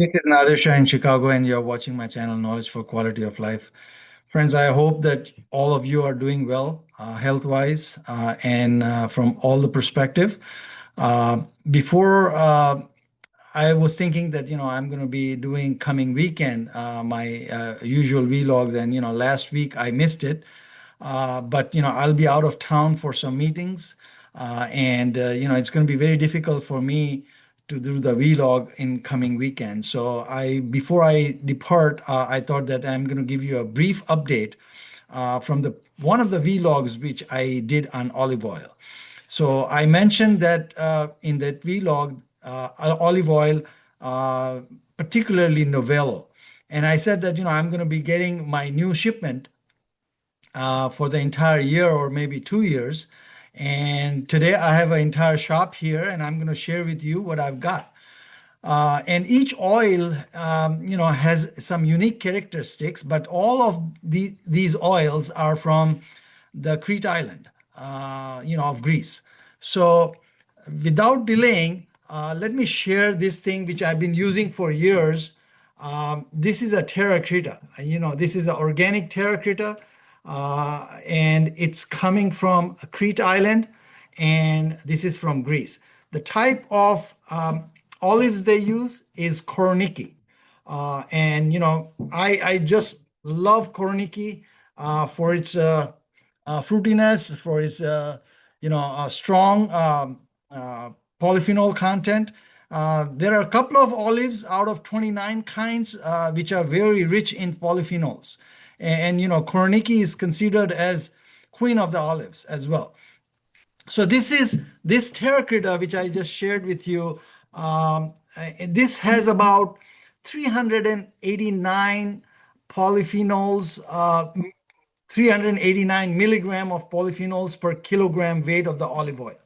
This is Nadersha in Chicago, and you're watching my channel, Knowledge for Quality of Life. Friends, I hope that all of you are doing well, health-wise, and from all the perspective. Before I was thinking that I'm going to be doing coming weekend my usual vlogs, and last week I missed it, but I'll be out of town for some meetings, and it's going to be very difficult for me to do the vlog in coming weekend. So before I depart, I thought that I'm going to give you a brief update from the one of the vlogs which I did on olive oil. So I mentioned that in that vlog, olive oil, particularly Novello, and I said that I'm going to be getting my new shipment for the entire year or maybe 2 years. And today I have an entire shop here, and I'm going to share with you what I've got. And each oil, has some unique characteristics, but all of these oils are from the Crete Island, of Greece. So, without delaying, let me share this thing which I've been using for years. This is a 𝗘𝗩𝗢𝗍. This is an organic 𝗘𝗩𝗢𝗍, and it's coming from Crete Island, and this is from Greece. The type of olives they use is 𝗤𝗂𝗋𝗄𝗃. And I just love 𝗤𝗂𝗋𝗃 for its fruitiness, for its strong polyphenol content. There are a couple of olives out of 29 kinds which are very rich in polyphenols. And 𝗤𝗂𝗋𝗃 is considered as queen of the olives as well. So this 𝗘𝗩𝗢𝗍, which I just shared with you. This has about 389 polyphenols, 389 milligram of polyphenols per kilogram weight of the olive oil.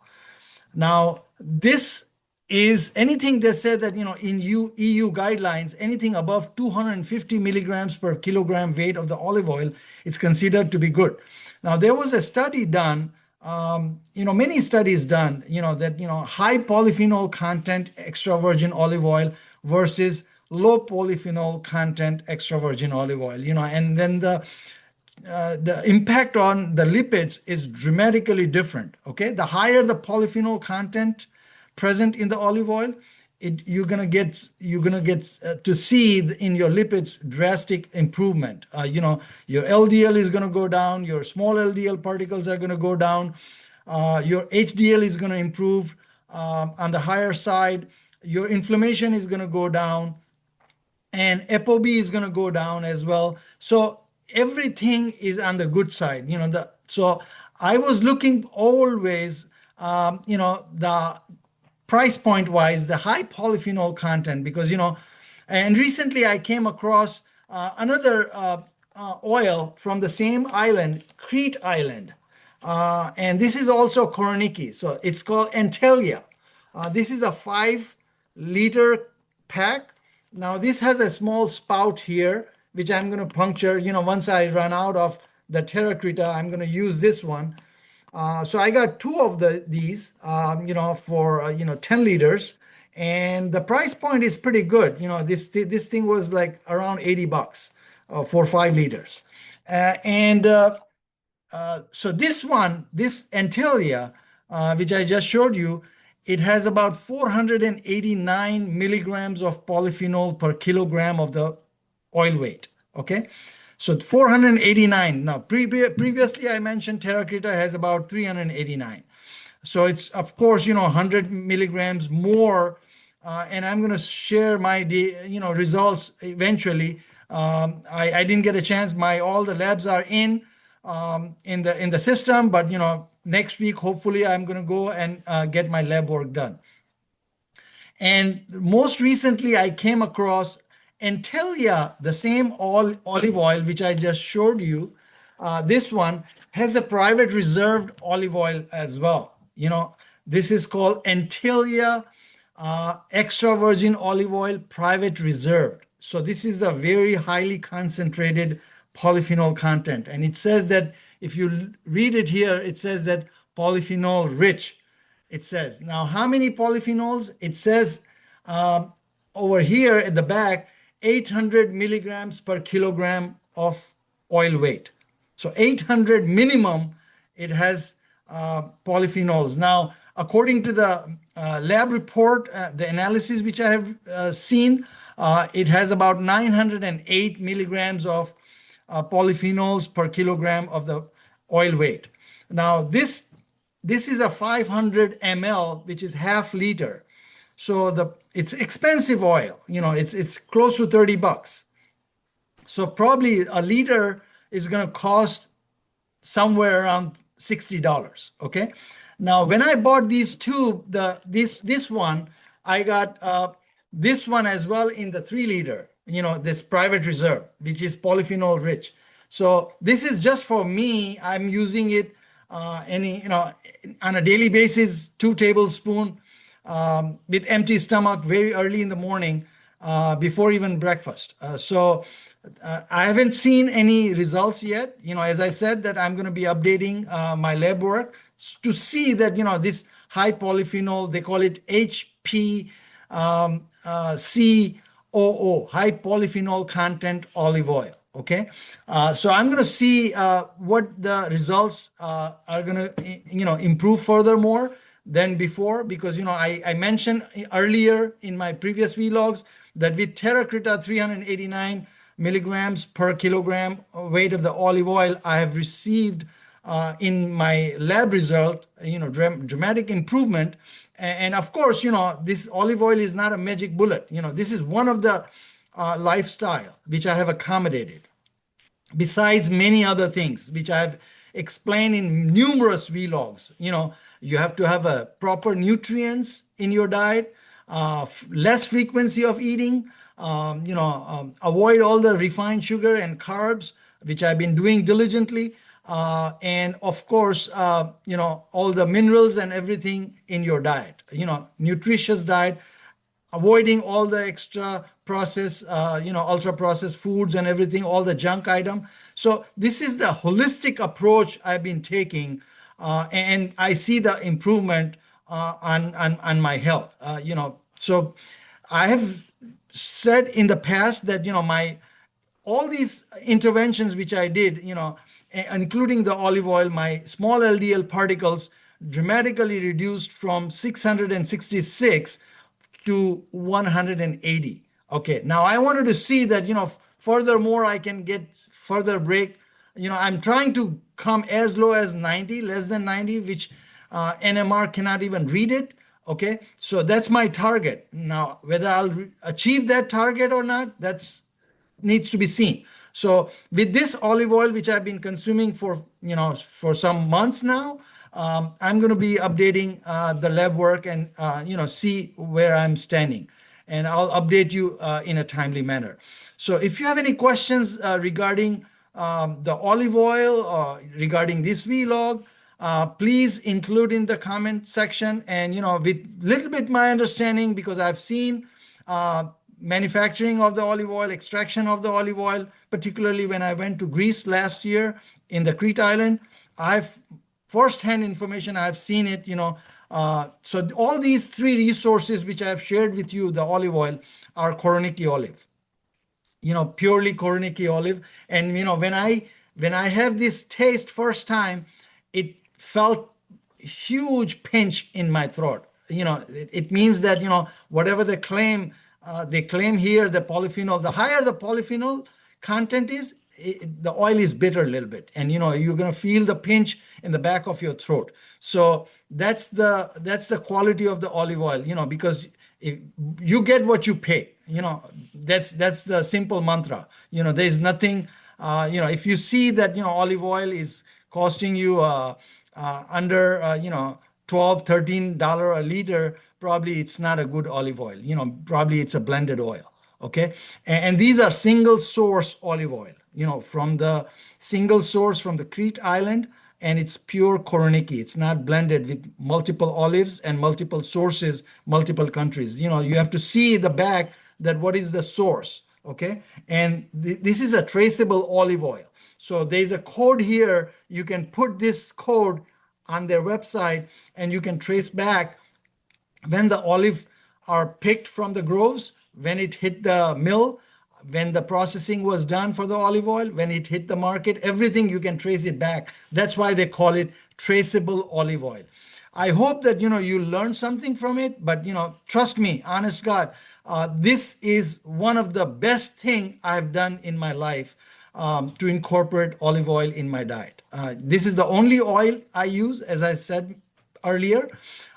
Now, this is anything they said that, in EU guidelines, anything above 250 milligrams per kilogram weight of the olive oil is considered to be good. Now, there was a study done, many studies done, that, high polyphenol content extra virgin olive oil versus low polyphenol content extra virgin olive oil, and then the impact on the lipids is dramatically different. Okay, the higher the polyphenol content present in the olive oil, you're gonna get to see in your lipids drastic improvement. Your LDL is gonna go down, your small LDL particles are gonna go down, your HDL is gonna improve on the higher side, your inflammation is gonna go down, and ApoB is gonna go down as well. So everything is on the good side. So I was looking always, the price point wise, the high polyphenol content, because and recently I came across another oil from the same island, Crete Island, and this is also 𝗤𝗂𝗋𝗃. So it's called Antalya. This is a 5-liter pack. Now this has a small spout here, which I'm going to puncture. Once I run out of the 𝗘𝗩𝗢𝗍, I'm going to use this one. So I got two of these, for 10 liters, and the price point is pretty good. This thing was like around $80 for 5 liters, so this Antalya, which I just showed you, it has about 489 milligrams of polyphenol per kilogram of the oil weight. Okay. So 489. Now, previously I mentioned 𝗘𝗩𝗢𝗍 has about 389. So it's, of course, 100 milligrams more. And I'm going to share my, results eventually. I didn't get a chance. All the labs are in the system, but next week hopefully I'm going to go and get my lab work done. And most recently I came across Antalya, the same olive oil which I just showed you. This one has a private reserved olive oil as well. This is called Antalya extra virgin olive oil private reserved. So this is a very highly concentrated polyphenol content, and it says that, if you read it here, it says that polyphenol rich. It says, now how many polyphenols? It says over here at the back, 800 milligrams per kilogram of oil weight. So 800 minimum, it has polyphenols. Now, according to the lab report, the analysis which I have seen, it has about 908 milligrams of polyphenols per kilogram of the oil weight. Now, this is a 500 ml, which is half liter. So it's expensive oil. It's close to $30. So probably a liter is going to cost somewhere around $60. Okay. Now, when I bought these two, this one, I got this one as well in the 3 liter. This private reserve, which is polyphenol rich. So this is just for me. I'm using it on a daily basis, 2 tablespoons with empty stomach very early in the morning before even breakfast. I haven't seen any results yet. As I said, that I'm going to be updating my lab work to see that, this high polyphenol, they call it 𝗵𝗶𝗴𝗵, high polyphenol content olive oil. Okay. So I'm going to see what the results are going to, improve furthermore than before, because, I mentioned earlier in my previous vlogs that with 𝗟𝗏𝗢𝗢 389 milligrams per kilogram weight of the olive oil, I have received in my lab result, dramatic improvement. And of course, this olive oil is not a magic bullet. This is one of the lifestyle which I have accommodated, besides many other things which I've explained in numerous vlogs. You have to have a proper nutrients in your diet, less frequency of eating, avoid all the refined sugar and carbs, which I've been doing diligently. And of course, all the minerals and everything in your diet, nutritious diet, avoiding all the extra processed, ultra processed foods and everything, all the junk item. So this is the holistic approach I've been taking, and I see the improvement on my health. So I have said in the past that all these interventions which I did, including the olive oil, my small LDL particles dramatically reduced from 666 to 180. Okay, now I wanted to see that, furthermore, I can get further break. I'm trying to come as low as 90, less than 90, which NMR cannot even read it. Okay, so that's my target. Now, whether I'll achieve that target or not, that's needs to be seen. So with this olive oil, which I've been consuming for some months now, I'm going to be updating the lab work and see where I'm standing, and I'll update you in a timely manner. So if you have any questions regarding the olive oil or regarding this vlog, please include in the comment section. And with little bit my understanding, because I've seen manufacturing of the olive oil, extraction of the olive oil, particularly when I went to Greece last year in the Crete Island, I've first-hand information, I've seen it. So all these 3 resources which I've shared with you, the olive oil, are 𝗏𝗏𝗏𝗏 olive, purely 𝗏𝗏𝗏𝗏𝗏 olive. And when I have this taste first time, it felt huge pinch in my throat. It means that whatever they claim here, the polyphenol, the higher the polyphenol content is, the oil is bitter a little bit, and you're going to feel the pinch in the back of your throat. So that's the quality of the olive oil, because if you get what you pay. That's the simple mantra. There's nothing. If you see that olive oil is costing you under $12-13 a liter, probably it's not a good olive oil. Probably it's a blended oil. Okay, and these are single source olive oil, from the single source from the Crete Island, and it's pure 𝗏𝗏𝗏𝗏𝗏. It's not blended with multiple olives and multiple sources, multiple countries. You have to see the back that what is the source. Okay, and this is a traceable olive oil. So there's a code here. You can put this code on their website, and you can trace back when the olive are picked from the groves, when it hit the mill, when the processing was done for the olive oil, when it hit the market, everything you can trace it back. That's why they call it traceable olive oil. I hope that you learned something from it, but trust me, honest God, this is one of the best thing I've done in my life, to incorporate olive oil in my diet. This is the only oil I use, as I said earlier.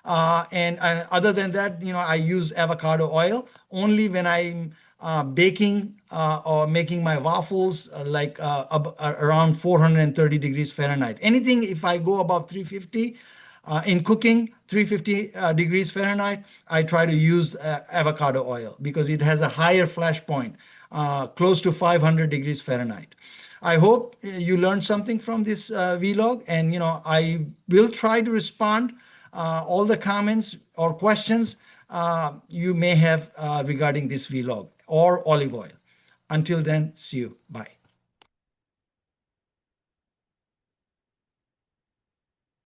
And other than that, I use avocado oil only when I'm baking or making my waffles, around 430 degrees Fahrenheit. Anything if I go above 350 in cooking, 350 degrees Fahrenheit, I try to use avocado oil because it has a higher flash point, close to 500 degrees Fahrenheit. I hope you learned something from this vlog, and I will try to respond all the comments or questions you may have regarding this vlog or olive oil. Until then, see you. Bye.